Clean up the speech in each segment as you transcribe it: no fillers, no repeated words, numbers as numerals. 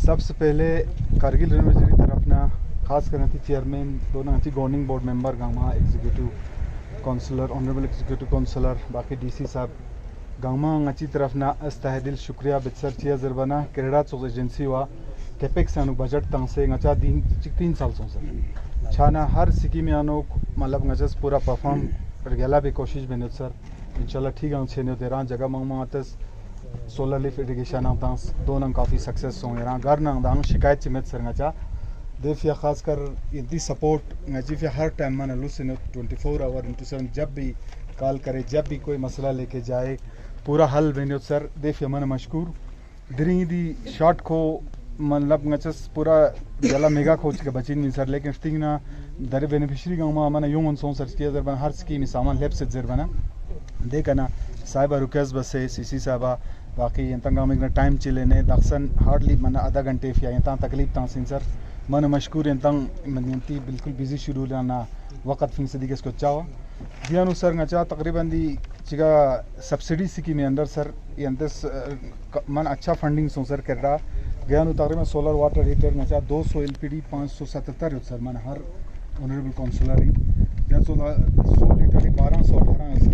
सबसे पहले कारगिल यूनिवर्सिटी तरफ ना खास करना थी चेयरमैन दोनों थी governing board member gamma executive counsellor honourable executive counsellor बाकी डीसी साहब गामा अच्छी तरफ ना अस्तहदिल शुक्रिया बित्सर चिया जरबाना केरड़ा चोक एजेंसी हुआ कैपेक्स अनु बजट तंग से ngचा दिन 3 साल सर छाना हर सिकी में अनु मतलब ngचस पूरा परफॉर्म रगेला भी कोशिश बने सर इंशाल्लाह ठीक है छेने तेरा जगह मंग आतस सोलर लिफ्ट इरिगेशन आतांस दोनों काफ़ी सक्सेस होंगे रहा घर ना दांग शिकायत चिमेत सर ngचा देफ या खासकर इतनी सपोर्ट ngची फिर हर टाइम मन लुसिन 24 आवर इंटू 7 जब भी कॉल करे जब भी कोई मसला लेके जाए पूरा हल बने सर देफ या मन मशकूर दरी दी शॉट को मतलब ngचस पूरा जला मेगा खोज के बचिन नहीं सर लेकिन स्टिंग ना दर बेनिफिशियरी गांव में यूं उन सर किया जर हर स्कीम सामान लेप से जर बना देखा ना साहिबा रुकेस बस सीसी साहबा बाकी गाँव में टाइम चिलेने दक्षन हार्डली मन आधा घंटे फिर यहाँ तकलीफ तासीन सर मन मशकूर मनती बिल्कुल बिजी शुरू ना वक़्त फिंग सदी के चावा दियानु सर ngचा तकरीबन दी चिगा सब्सिडी सिकी में अंदर सर ये मन अच्छा फंडिंग सो सर कर रहा गया तकरीबन सोलर वाटर हीटर ngचा 200 LPD 577 सर मन हर ऑनरेबल काउंसलर या 100 लीटर 1218 सर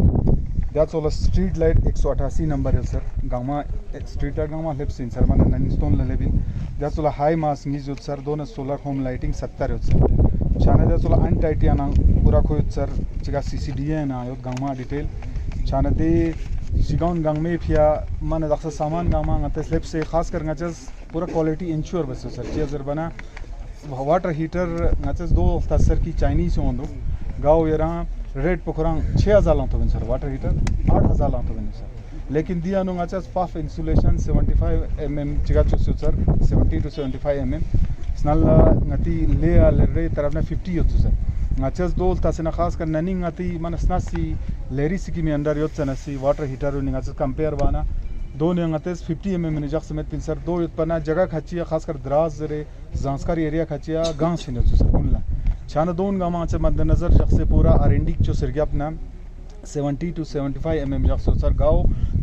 या स्ट्रीट लाइट 188 नंबर है सर गामा स्ट्रीट लाइट गामा लेफ्ट सिन सर मन ननिस्टोन लेबिन या हाई मास नीज सर दोनों सोलर होम लाइटिंग 70 सर छाना जा अनटाइटी ना पूरा खोज सर चिका CCDA ना आयो गामा डिटेल छाना दे सिगाउन गांग में फिया मन दक्सा सामान गामा ngtes लेफ्ट से खास कर ngचस पूरा क्वालिटी इंश्योर बस सर चिया जर बना वाटर हीटर ngचस 2 हफ्ता सर की चाइनीज होंदो गाँव ये रहा रेट पोखरांग 6000 लांतो बन सर वाटर हीटर 8000 लांतो बन सर लेकिन दिया नो ngचस पफ इंसुलेशन 75 mm चिगा चुसु सर 70 to 75 mm स्नल ngati ले रे तरफ ना 50 योत सर ngचस दो तसना खास कर ननी ngati मन स्नासी लेरी सिकी में अंडर योत सनसी वाटर हीटर उ ngचस कंपेयर वाना दो ने ngचस 50 mm ने जख समेत पिन सर दो योत पना जगह खचिया खास कर द्राज रे जांस्कर एरिया खचिया गांव सिन सर कुल्ला छाना दोन गामा से मद्देनजर जख से पूरा R&D जो सर गया अपना 70 to 75 mm जख सर गाँव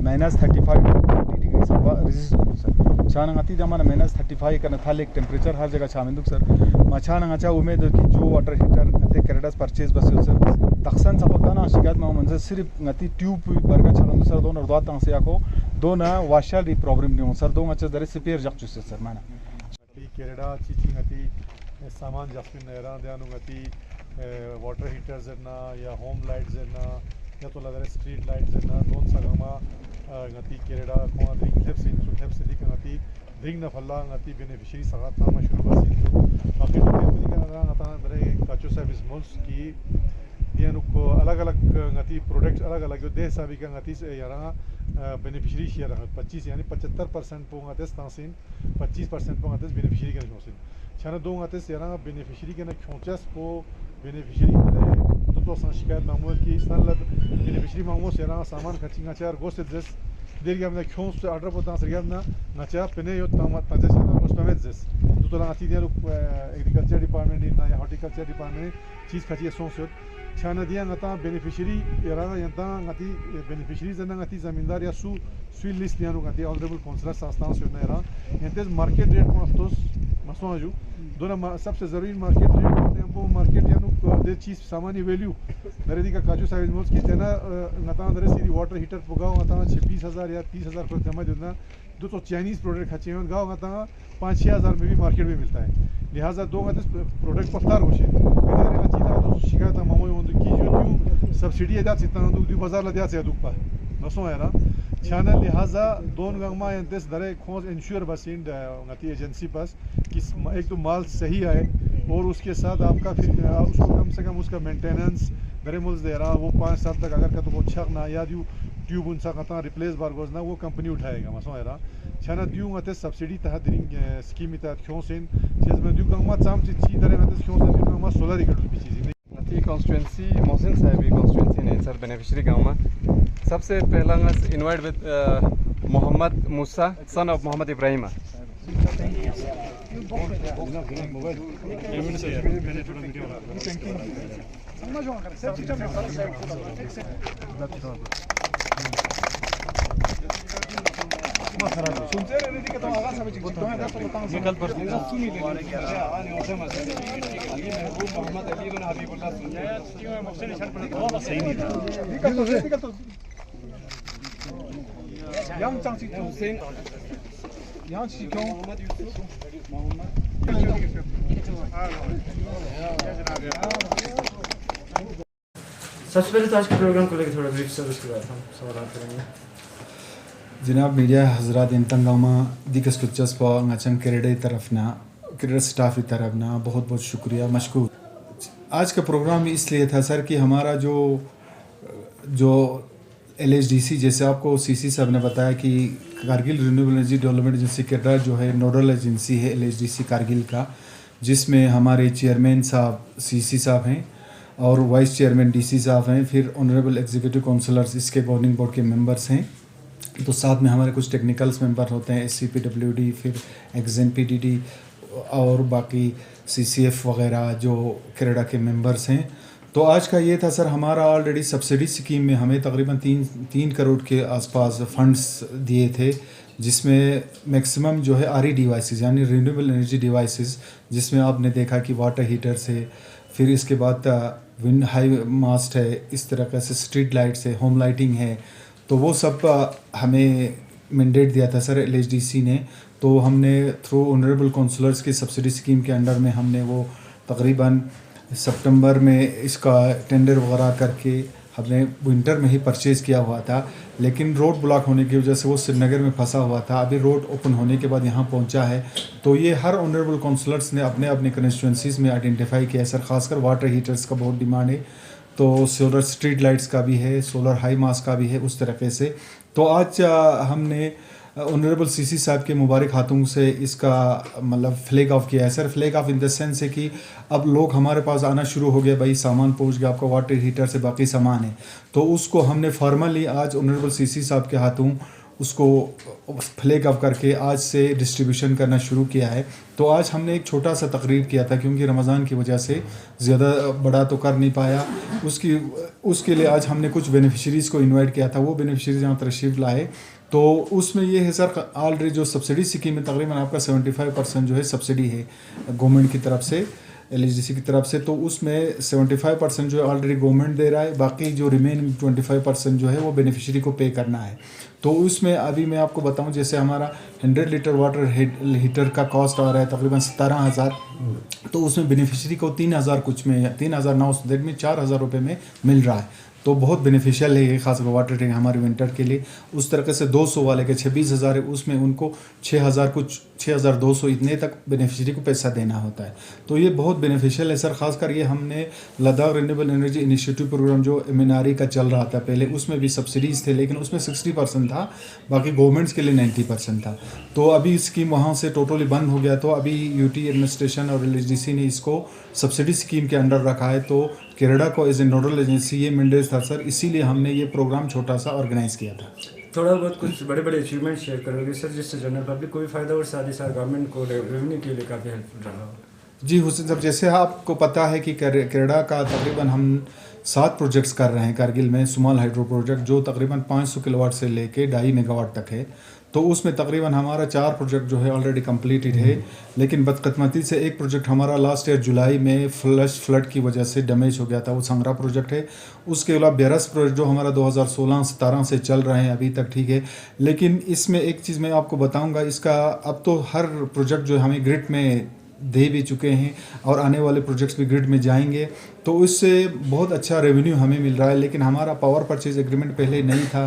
-35 डिग्री सब रेजिस्ट सर छाना ngati दमन -35 का नथा लेक टेम्परेचर हर जगह छामिंदुक सर मछाना ngचा उम्मीद है कि जो वाटर हीटर नते केरडास परचेज बस सर तखसन सपकाना शिकायत में मंजर सिर्फ ngati ट्यूब बरगा छाना सर दोन और दो तंग से आको दो ना वाशल री प्रॉब्लम नहीं सर दो ngचा दरे सिपेयर जख चुसे सर माना केरडा चीची ngati सामान जस्मिन नेरा देनु ngati वाटर हीटर्स ना या होम लाइट्स ना या तो लदरे स्ट्रीट लाइट्स ना दोन सगमा ngati केरडा को ड्रिंक लेफ्ट से दी ngati ड्रिंक न फल्ला ngati बेनिफिशियरी सगा था मशरूब बसी बाकी तो मुझे का ngata दरे काचो सर्विस मोल्स की दियानु को अलग-अलग ngati प्रोडक्ट्स अलग-अलग जो देश सभी का ngati से यारा बेनिफिशियरी शेयर 25 यानी 75% पो ngati तासीन 25% पो ngati बेनिफिशियरी का नोसिन छाना दो ngati से यारा बेनिफिशियरी के न खोचस को बेनिफिशियरी करे तो शिकायत मामूल की इस्तान बेनिफिशियरी मामूल से यारा सामान खचिंगा चार गोस्ट जस देर के हमने क्यों से ऑर्डर पोता सर ना नचा पने यो ताजे से ना गोस्ट में जस तो ngati दिया एग्रीकल्चर डिपार्टमेंट ना या हॉर्टिकल्चर डिपार्टमेंट चीज खची सो से छाना दिया ngata बेनिफिशियरी यारा यंता ngati बेनिफिशियरी जना ngati जमींदार या स्वी लिस्ट दिया ngati ऑनरेबल काउंसलर सास्तान से ना यारा यंते मार्केट रेट को अफ्तोस मसो आजू दोनों सबसे ज़रूरी मार्केट रेट वो मार्केट यानु दे चीज़ सामान्य वैल्यू नरे दी का काजू साइज मोल्स की तेना ngata नरे सीधी वाटर हीटर पुगाओ ngata 26,000 या 30,000 पर जमा देना दो तो चाइनीज़ प्रोडक्ट खचे हैं गाँव ngata 5-6,000 में भी मार्केट में मिलता है लिहाजा दो ngati प्रोडक्ट पफ्तार होशे मैंने चीज़ तो शिकायत मामूल होंगे कि जो सब्सिडी है जाती है तो बाजार लग जाते हैं दुख पर नसो है ना छाना लिहाजा दोन गंगमा यंतेस दरे खोज इंश्योर बसिन ngati एजेंसी पास कि एक तो माल सही आए और उसके साथ आपका फिर उसको कम से कम उसका मेंटेनेंस दरे मुल्स दे रहा वो 5 साल तक अगर का तो वो छक ना या दियो ट्यूब उनसा कता रिप्लेस बारगोज ना वो कंपनी उठाएगा मसो है रहा छाना दियो ngate सब्सिडी तहत ड्रिंक स्कीम तहत क्यों सेन चीज में दियो गंगमा चाम ची दरे ngate क्यों सेन गंगमा सोलर इकड़ भी चीज ngati कॉन्स्टिट्यूएंसी मोहसिन साहब कॉन्स्टिट्यूएंसी ने सर बेनिफिशियरी गाँव में सबसे पहला invite with Mohammed Musa son of Mohammed Ibrahim सुनते रहने दी कि तुम आगाज सब चिक तुम्हें दस बताऊं ये कल पर सुनी ले आने होते मसे अली महबूब मोहम्मद अली बिन हबीबुल्लाह सुनते हैं मुफ्ती निशान पर तो सही नहीं था दिक्कत तो yang chang chi Hussain yang chi क्यों मोहम्मद यूसुफ मोहम्मद सबसे पहले तो आज के प्रोग्राम को लेकर थोड़ा ब्रीफ सर उसके बाद हम सवाल करेंगे जनाब मीडिया हजरात इंतंगामा दिकस कुचस पा ngachang केरेडे तरफ ना केरेडे स्टाफ की तरफ ना बहुत बहुत शुक्रिया मशकूर। आज का प्रोग्राम इसलिए था सर कि हमारा जो LHDC जैसे आपको CC साहब ने बताया कि Kargil renewable energy development agency Kerala जो है नोडल एजेंसी है LHDC कारगिल का, जिसमें हमारे चेयरमैन साहब CC साहब हैं और वाइस चेयरमैन DC साहब हैं, फिर ऑनरेबल एग्जीक्यूटिव काउंसलर्स इसके गवर्निंग बोर्ड के मेंबर्स हैं, तो साथ में हमारे कुछ टेक्निकल्स मेंबर होते हैं SCPWD, फिर XNPDD और बाकी CCF वगैरह जो कनाडा के मेंबर्स हैं। तो आज का ये था सर, हमारा ऑलरेडी सब्सिडी स्कीम में हमें तकरीबन 3 करोड़ के आसपास फंड्स दिए थे, जिसमें मैक्सिमम जो है RE डिवाइसेस यानी रिन्यूएबल एनर्जी डिवाइसेस, जिसमें आपने देखा कि वाटर हीटर्स है, फिर इसके बाद विंड हाई मास्ट है, इस तरह से स्ट्रीट लाइट्स है, होम लाइटिंग है, तो वो सब हमें मैंडेट दिया था सर LHDC ने। तो हमने थ्रू ऑनरेबल काउंसलर्स की सब्सिडी स्कीम के अंडर में हमने वो तकरीबन सितंबर में इसका टेंडर वगैरह करके हमने विंटर में ही परचेज़ किया हुआ था, लेकिन रोड ब्लॉक होने की वजह से वो श्रीनगर में फंसा हुआ था। अभी रोड ओपन होने के बाद यहाँ पहुँचा है। तो ये हर ऑनरेबल काउंसलर्स ने अपने अपने कंस्टिट्यूंसीज़ में आइडेंटिफाई किया है सर, खासकर वाटर हीटर्स का बहुत डिमांड है, तो सोलर स्ट्रीट लाइट्स का भी है, सोलर हाई मास का भी है, उस तरीके से। तो आज हमने ऑनरेबल CC साहब के मुबारक हाथों से इसका मतलब फ्लैग ऑफ किया है sir. Flag of in the sense है कि अब लोग हमारे पास आना शुरू हो गए, भाई सामान पहुंच गया आपका, वाटर हीटर से बाकी सामान है, तो उसको हमने फॉर्मली आज ऑनरेबल CC साहब के हाथों उसको फ्लैग ऑफ करके आज से डिस्ट्रीब्यूशन करना शुरू किया है। तो आज हमने एक छोटा सा तकरीर किया था, क्योंकि रमज़ान की वजह से ज़्यादा बड़ा तो कर नहीं पाया, उसके लिए आज हमने कुछ बेनिफिशरीज़ को इनवाइट किया था। वो बेनिफिशरीज़ यहाँ तशरीफ़ लाए, तो उसमें ये है सर, ऑलरेडी जो सब्सिडी स्कीम में तकरीबन आपका 75% जो है सब्सिडी है गवर्नमेंट की तरफ से, LHDC की तरफ से, तो उसमें 75% जो है ऑलरेडी गवर्नमेंट दे रहा है, बाकी जो रिमेनिंग 25% जो है वो बेनिफिशरी को पे करना है। तो उसमें अभी मैं आपको बताऊं, जैसे हमारा 100 लीटर वाटर हीटर का कॉस्ट आ रहा है तकरीबन 17,000, तो उसमें बेनिफिशरी को 3,000 कुछ में 3,900 दैट में 4,000 रुपये में मिल रहा है। तो बहुत बेनिफिशियल है ये, खासकर वाटर टैंक हमारे विंटर के लिए। उस तरह से 200 वाले के 26,000 है, उसमें उनको 6,000 कुछ 6,200 इतने तक बेनिफिशरी को पैसा देना होता है। तो ये बहुत बेनिफिशियल है सर। खासकर ये हमने Ladakh renewable energy initiative program जो MNRE का चल रहा था पहले, उसमें भी सब्सिडीज़ थे, लेकिन उसमें 60% था, बाकी गवर्नमेंट्स के लिए 90% था। तो अभी स्कीम वहाँ से टोटली बंद हो गया, तो अभी UT एडमिनिस्ट्रेशन और LHDC ने इसको सब्सिडी स्कीम के अंडर रखा है। तो कनाडा को एज ए नोडल एजेंसी ये मैंडेट था सर, इसीलिए हमने ये प्रोग्राम छोटा सा ऑर्गेनाइज किया था। थोड़ा बहुत कुछ बड़े बड़े अचीवमेंट शेयर करोगे सर, जिससे जनरल पब्लिक को भी फ़ायदा और साथ ही साथ गवर्नमेंट को रेवेन्यू के लिए काफ़ी हेल्पफुल रहा हो। जी हुसैन साहब, जैसे आपको पता है कि कनाडा का तकरीबन हम 7 प्रोजेक्ट्स कर रहे हैं कारगिल में, स्मॉल हाइड्रो प्रोजेक्ट जो तकरीबन 500 किलोवाट से लेके 2.5 मेगावाट तक है। तो उसमें तकरीबन हमारा 4 प्रोजेक्ट जो है ऑलरेडी कंप्लीटेड है, लेकिन बदकिस्मती से एक प्रोजेक्ट हमारा लास्ट ईयर जुलाई में फ्लड की वजह से डैमेज हो गया था, वो संगरा प्रोजेक्ट है। उसके अलावा बेरस प्रोजेक्ट जो हमारा 2016-17 से चल रहे हैं अभी तक ठीक है। लेकिन इसमें एक चीज़ मैं आपको बताऊंगा, इसका अब तो हर प्रोजेक्ट जो हमें ग्रिड में दे भी चुके हैं और आने वाले प्रोजेक्ट्स भी ग्रिड में जाएंगे, तो इससे बहुत अच्छा रेवेन्यू हमें मिल रहा है। लेकिन हमारा पावर परचेज एग्रीमेंट पहले नहीं था।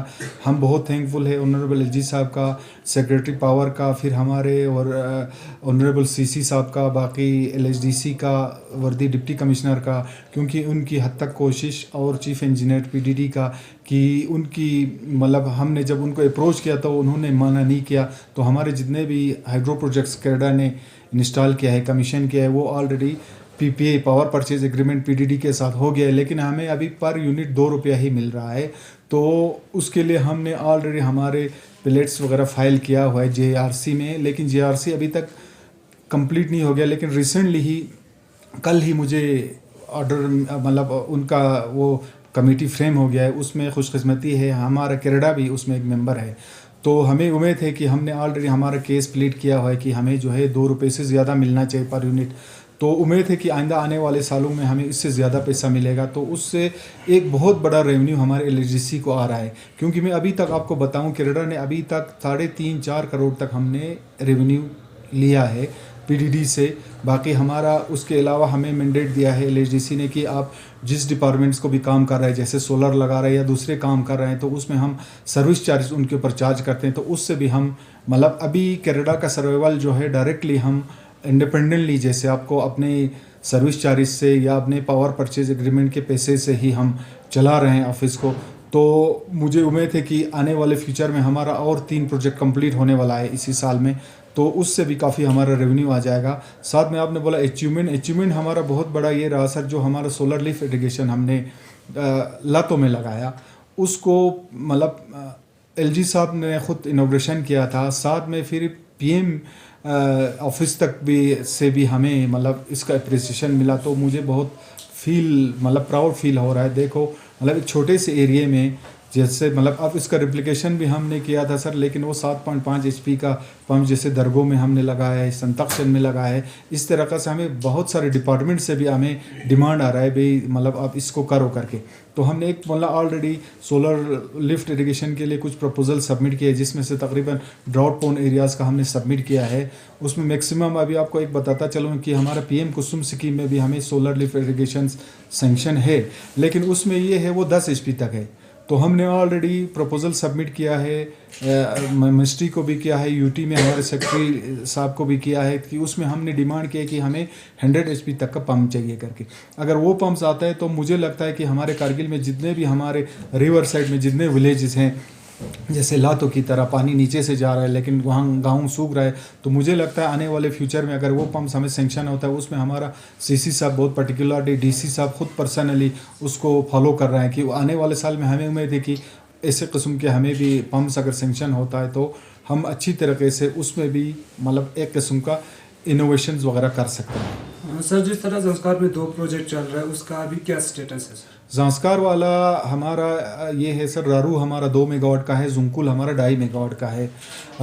हम बहुत थैंकफुल है ऑनरेबल LG साहब का, सेक्रेटरी पावर का, फिर हमारे और ऑनरेबल CC साहब का, बाकी LHDC का, वर्दी डिप्टी कमिश्नर का, क्योंकि उनकी हद तक कोशिश, और चीफ इंजीनियर PDD का, कि उनकी मतलब हमने जब उनको अप्रोच किया तो उन्होंने माना नहीं किया। तो हमारे जितने भी हाइड्रो प्रोजेक्ट्स कनाडा ने इंस्टॉल किया है, कमीशन किया है, वो already PPA power purchase agreement PDD के साथ हो गया है, लेकिन हमें अभी पर यूनिट 2 रुपया ही मिल रहा है। तो उसके लिए हमने ऑलरेडी हमारे प्लेट्स वगैरह फाइल किया हुआ है JRC में, लेकिन JRC अभी तक कंप्लीट नहीं हो गया। लेकिन रिसेंटली ही कल ही मुझे ऑर्डर मतलब उनका वो कमेटी फ्रेम हो गया है, उसमें खुशकिस्मती है हमारा कनाडा भी उसमें एक मेंबर है। तो हमें उम्मीद है कि हमने ऑलरेडी हमारा केस प्लीड किया हुआ है कि हमें जो है 2 रुपये से ज़्यादा मिलना चाहिए पर यूनिट। तो उम्मीद है कि आइंदा आने वाले सालों में हमें इससे ज़्यादा पैसा मिलेगा, तो उससे एक बहुत बड़ा रेवेन्यू हमारे एलएचडीसी को आ रहा है। क्योंकि मैं अभी तक आपको बताऊं कैरेडा ने अभी तक 3.5-4 करोड़ तक हमने रेवेन्यू लिया है पीडीडी से। बाकी हमारा उसके अलावा हमें मैंडेट दिया है एलएचडीसी ने कि आप जिस डिपार्टमेंट्स को भी काम कर रहे हैं, जैसे सोलर लगा रहे हैं या दूसरे काम कर रहे हैं, तो उसमें हम सर्विस चार्ज उनके ऊपर चार्ज करते हैं। तो उससे भी हम मतलब अभी कैरेडा का सर्वाइवल जो है डायरेक्टली हम इंडिपेंडेंटली, जैसे आपको अपने सर्विस चार्ज से या अपने पावर परचेज एग्रीमेंट के पैसे से ही हम चला रहे हैं ऑफिस को। तो मुझे उम्मीद है कि आने वाले फ्यूचर में हमारा और 3 प्रोजेक्ट कंप्लीट होने वाला है इसी साल में, तो उससे भी काफ़ी हमारा रेवेन्यू आ जाएगा। साथ में आपने बोला अचीवमेंट हमारा बहुत बड़ा ये रहा सर, जो हमारा सोलर लिफ्ट इरिगेशन हमने लातों में लगाया, उसको मतलब एलजी साहब ने ख़ुद इनॉग्रेशन किया था। साथ में फिर पीएम ऑफिस तक भी हमें मतलब इसका अप्रिसिएशन मिला, तो मुझे बहुत प्राउड फील हो रहा है। देखो मतलब एक छोटे से एरिया में जैसे मतलब अब इसका रिप्लिकेशन भी हमने किया था सर, लेकिन वो 7.5 HP का पंप जैसे दरगों में हमने लगाया है, संतक्षण में लगाया है। इस तरह से हमें बहुत सारे डिपार्टमेंट से भी हमें डिमांड आ रहा है भाई मतलब आप इसको करो करके। तो हमने एक मतलब ऑलरेडी सोलर लिफ्ट इरिगेशन के लिए कुछ प्रपोजल सबमिट किए, जिसमें से तकरीबन ड्राउट प्रोन एरियाज़ का हमने सबमिट किया है। उसमें मैक्सिमम अभी आपको एक बताता चलूँ कि हमारा PM कुसुम स्कीम में भी हमें सोलर लिफ्ट इरिगेशन सेंक्शन है, लेकिन उसमें ये है वो 10 HP तक है। तो हमने ऑलरेडी प्रपोजल सबमिट किया है, मिनिस्ट्री को भी किया है, यूटी में हमारे सेक्रेटरी साहब को भी किया है कि उसमें हमने डिमांड किया कि हमें 100 HP तक का पंप चाहिए करके। अगर वो पंप्स आता है तो मुझे लगता है कि हमारे कारगिल में जितने भी हमारे रिवर साइड में जितने विलेजेस हैं, जैसे लातों की तरह पानी नीचे से जा रहा है लेकिन वहाँ गाँव सूख रहा है, तो मुझे लगता है आने वाले फ्यूचर में अगर वो पंप्स हमें सेंक्शन होता है, उसमें हमारा सीसी साहब बहुत पर्टिकुलरली डीसी साहब खुद पर्सनली उसको फॉलो कर रहे हैं कि आने वाले साल में हमें उम्मीद है कि ऐसे किस्म के हमें भी पंप्स अगर सेंक्शन होता है तो हम अच्छी तरीके से उसमें भी मतलब एक किस्म का इनोवेशंस वगैरह कर सकते हैं। सर जिस तरह संस्कार में 2 प्रोजेक्ट चल रहा है उसका अभी क्या स्टेटस है सर? जांस्कार वाला हमारा ये है सर, रारू हमारा 2 मेगावाट का है, जुंकुल हमारा 2.5 मेगावाट का है।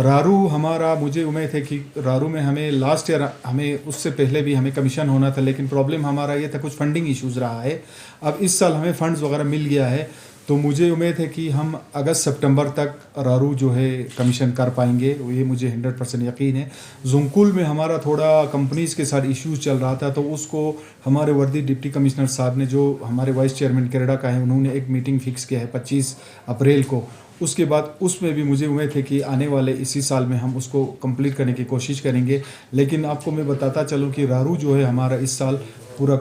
रारू हमारा मुझे उम्मीद है कि रारू में हमें लास्ट ईयर हमें उससे पहले भी हमें कमीशन होना था, लेकिन प्रॉब्लम हमारा ये था कुछ फंडिंग इश्यूज़ रहा है। अब इस साल हमें फंड्स वगैरह मिल गया है, तो मुझे उम्मीद है कि हम अगस्त सितंबर तक रारू जो है कमीशन कर पाएंगे, ये मुझे 100% यकीन है। जुंकुल में हमारा थोड़ा कंपनीज़ के साथ इश्यूज़ चल रहा था, तो उसको हमारे वर्दी डिप्टी कमिश्नर साहब ने, जो हमारे वाइस चेयरमैन कैरेडा का है, उन्होंने एक मीटिंग फिक्स किया है 25 अप्रैल को। उसके बाद उसमें भी मुझे उम्मीद है कि आने वाले इसी साल में हम उसको कंप्लीट करने की कोशिश करेंगे। लेकिन आपको मैं बताता चलूँ कि रारू जो है हमारा इस साल पूरा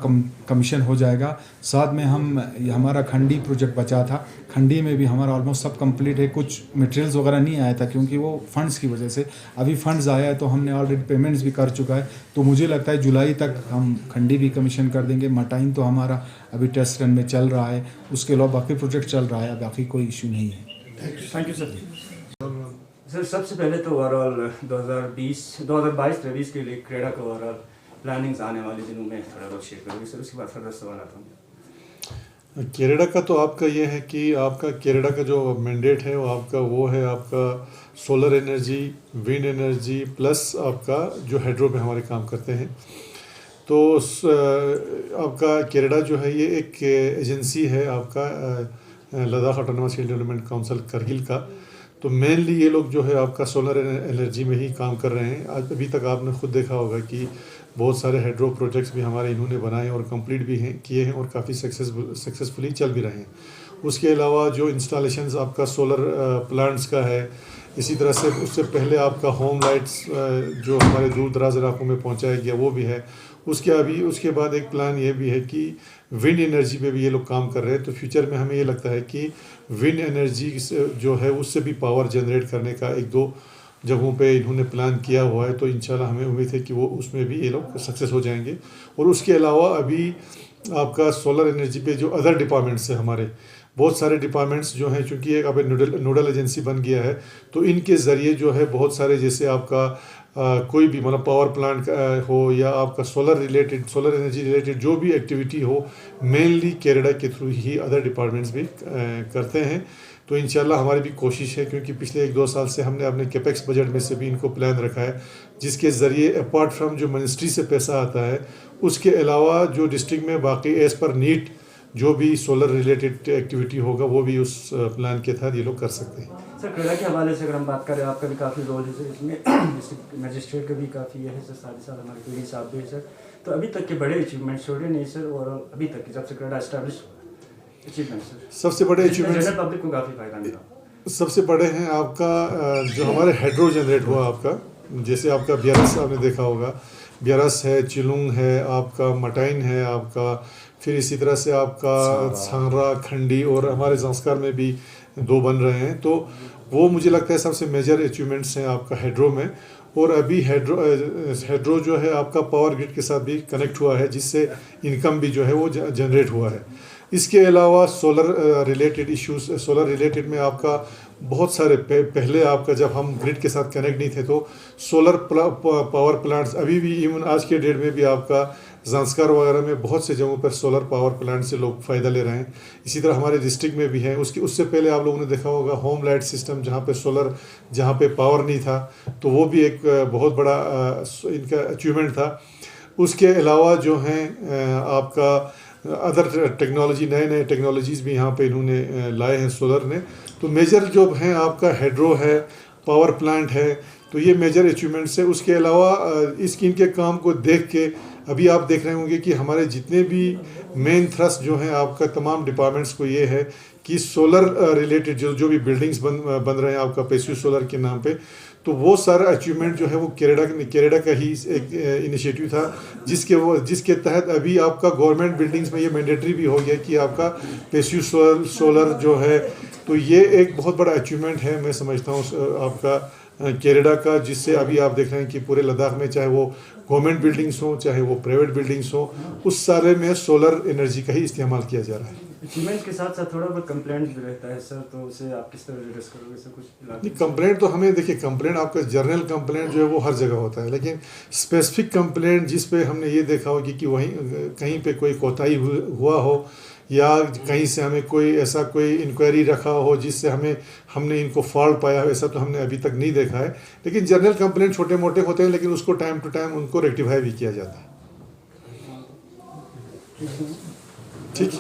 कमीशन हो जाएगा। साथ में हमारा खंडी प्रोजेक्ट बचा था, खंडी में भी हमारा ऑलमोस्ट सब कंप्लीट है। कुछ मटेरियल्स वगैरह नहीं आया था क्योंकि वो फंड्स की वजह से, अभी फंड्स आया है तो हमने ऑलरेडी पेमेंट्स भी कर चुका है। तो मुझे लगता है जुलाई तक हम खंडी भी कमीशन कर देंगे। मटाइन तो हमारा अभी टेस्ट रन में चल रहा है, उसके अलावा बाकी प्रोजेक्ट चल रहा है, बाकी कोई इशू नहीं है। Thank you sir. सर सबसे पहले तो ओवरऑल 2022-23 के लिए क्रेडा का ओवरऑल प्लानिंग्स आने वाले दिनों में थोड़ा बहुत शेयर करोगे सर, उसके बाद फर्दर सवाल आता हूँ। केरेडा का तो आपका ये है कि आपका केरेडा का जो मैंडेट है वो है आपका solar energy, wind energy plus आपका जो हाइड्रो पे हमारे काम करते हैं। तो आपका केरेडा जो है ये एक एजेंसी है आपका लद्दाख ऑटोनोमस हिल डेवलपमेंट काउंसिल करगिल का। तो मेनली ये लोग जो है आपका सोलर एनर्जी में ही काम कर रहे हैं। आज अभी तक आपने खुद देखा होगा कि बहुत सारे हाइड्रो प्रोजेक्ट्स भी हमारे इन्होंने बनाए और कंप्लीट भी किए हैं और काफ़ी सक्सेसफुली चल भी रहे हैं। उसके अलावा जो इंस्टॉलेशंस आपका सोलर प्लांट्स का है, इसी तरह से उससे पहले आपका होम लाइट्स जो हमारे दूर दराज इलाकों में पहुंचाया गया वो भी है। उसके बाद एक प्लान ये भी है कि विंड एनर्जी पे भी ये लोग काम कर रहे हैं। तो फ्यूचर में हमें ये लगता है कि विंड एनर्जी जो है उससे भी पावर जनरेट करने का 1-2 जगहों पे इन्होंने प्लान किया हुआ है। तो इंशाल्लाह हमें उम्मीद है कि वो उसमें भी ये लोग सक्सेस हो जाएंगे। और उसके अलावा अभी आपका सोलर एनर्जी पे जो अदर डिपार्टमेंट्स हैं हमारे, बहुत सारे डिपार्टमेंट्स जो हैं, चूँकि एक अब नोडल एजेंसी बन गया है, तो इनके ज़रिए जो है बहुत सारे जैसे आपका कोई भी मतलब पावर प्लांट हो या आपका सोलर एनर्जी रिलेटेड जो भी एक्टिविटी हो, मेनली केरेडा के थ्रू ही अदर डिपार्टमेंट्स भी करते हैं। तो इंशाल्लाह हमारी भी कोशिश है, क्योंकि पिछले 1-2 साल से हमने अपने कैपेक्स बजट में से भी इनको प्लान रखा है, जिसके ज़रिए अपार्ट फ्रॉम जो मिनिस्ट्री से पैसा आता है, उसके अलावा जो डिस्ट्रिक्ट में बाकी एज़ पर नीड जो भी सोलर रिलेटेड एक्टिविटी होगा वो भी उस प्लान के तहत ये लोग कर सकते हैं। सर क्रेडा के हवाले से अगर हम बात करें, आपका भी काफ़ी रोल है सर इसमें, डिस्ट्रिक्ट मजिस्ट्रेट का भी काफ़ी है सर, साथ हमारे पीडी साहब भी है सर, तो अभी तक के बड़े अचीवमेंट छोड़े नहीं सर, और अभी तक के जब से क्रेडा एस्टैब्लिश अचीवमेंट सर, सबसे बड़े अचीवमेंट पब्लिक को काफ़ी फायदा मिला, सबसे बड़े हैं आपका जो हमारे हाइड्रो जनरेट हुआ आपका, जैसे आपका ब्यारस आपने देखा होगा, ब्यारस है, चिलुंग है, आपका मटाइन है आपका, फिर इसी तरह से आपका सांगरा, खंडी, और हमारे संस्कार में भी 2 बन रहे हैं। तो वो मुझे लगता है सबसे मेजर अचीवमेंट्स हैं आपका हाइड्रो में। और अभी हाइड्रो जो है आपका पावर ग्रिड के साथ भी कनेक्ट हुआ है, जिससे इनकम भी जो है वो जनरेट हुआ है। इसके अलावा solar related issues, solar related में आपका बहुत सारे पहले आपका जब हम ग्रिड के साथ कनेक्ट नहीं थे तो सोलर पावर प्लांट्स अभी भी इवन आज के डेट में भी आपका ज़ांस्कार वगैरह में बहुत से जगहों पर सोलर पावर प्लांट से लोग फ़ायदा ले रहे हैं। इसी तरह हमारे डिस्ट्रिक्ट में भी है। उससे पहले आप लोगों ने देखा होगा होम लाइट सिस्टम, जहाँ पे सोलर, जहाँ पे पावर नहीं था, तो वो भी एक बहुत बड़ा इनका अचीवमेंट था। उसके अलावा जो हैं आपका अदर टेक्नोलॉजी, नए टेक्नोलॉजीज़ भी यहाँ पे इन्होंने लाए हैं सोलर ने। तो मेजर जो हैं आपका हाइड्रो है, पावर प्लांट है, तो ये मेजर अचीवमेंट्स है। उसके अलावा इनके काम को देख के अभी आप देख रहे होंगे कि हमारे जितने भी मेन थ्रस्ट जो हैं आपका तमाम डिपार्टमेंट्स को ये है कि सोलर रिलेटेड जो भी बिल्डिंग्स बन रहे हैं आपका पैसिव सोलर के नाम पे, तो वो सारा अचीवमेंट जो है वो केरेडा का ही एक इनिशिएटिव था, जिसके तहत अभी आपका गवर्नमेंट बिल्डिंग्स में ये मैंडेटरी भी हो गया कि आपका पैसिव सोलर जो है, तो ये एक बहुत बड़ा अचीवमेंट है मैं समझता हूँ आपका केरेडा का, जिससे अभी आप देख रहे हैं कि पूरे लद्दाख में चाहे वो गवर्नमेंट बिल्डिंग्स हो चाहे वो प्राइवेट बिल्डिंग्स हो, उस सारे में सोलर एनर्जी का ही इस्तेमाल किया जा रहा है। अचीवमेंट के साथ साथ थोड़ा बहुत कंप्लेंट भी रहता है सर, तो उसे आप किस तरह एड्रेस करोगे सर? कुछ नहीं, कंप्लेंट तो हमें देखिए, कंप्लेंट आपका जनरल कंप्लेंट जो है वो हर जगह होता है, लेकिन स्पेसिफिक कंप्लेंट जिस पे हमने ये देखा होगी कि वहीं कहीं पे कोई कोताही हुआ हो या कहीं से हमें कोई ऐसा कोई इंक्वायरी रखा हो जिससे हमने इनको फॉल्ट पाया हो, ऐसा तो हमने अभी तक नहीं देखा है। लेकिन जनरल कंप्लेंट छोटे मोटे होते हैं, लेकिन उसको टाइम टू टाइम उनको रेक्टिफाई भी किया जाता है। ठीक।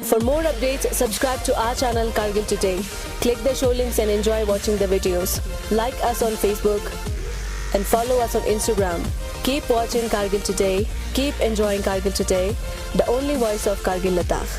For more updates, subscribe to our channel Kargil Today. Click the show links and enjoy watching the videos. Like us on Facebook and follow us on Instagram. Keep watching Kargil Today. Keep enjoying Kargil Today, the only voice of Kargil Ladakh.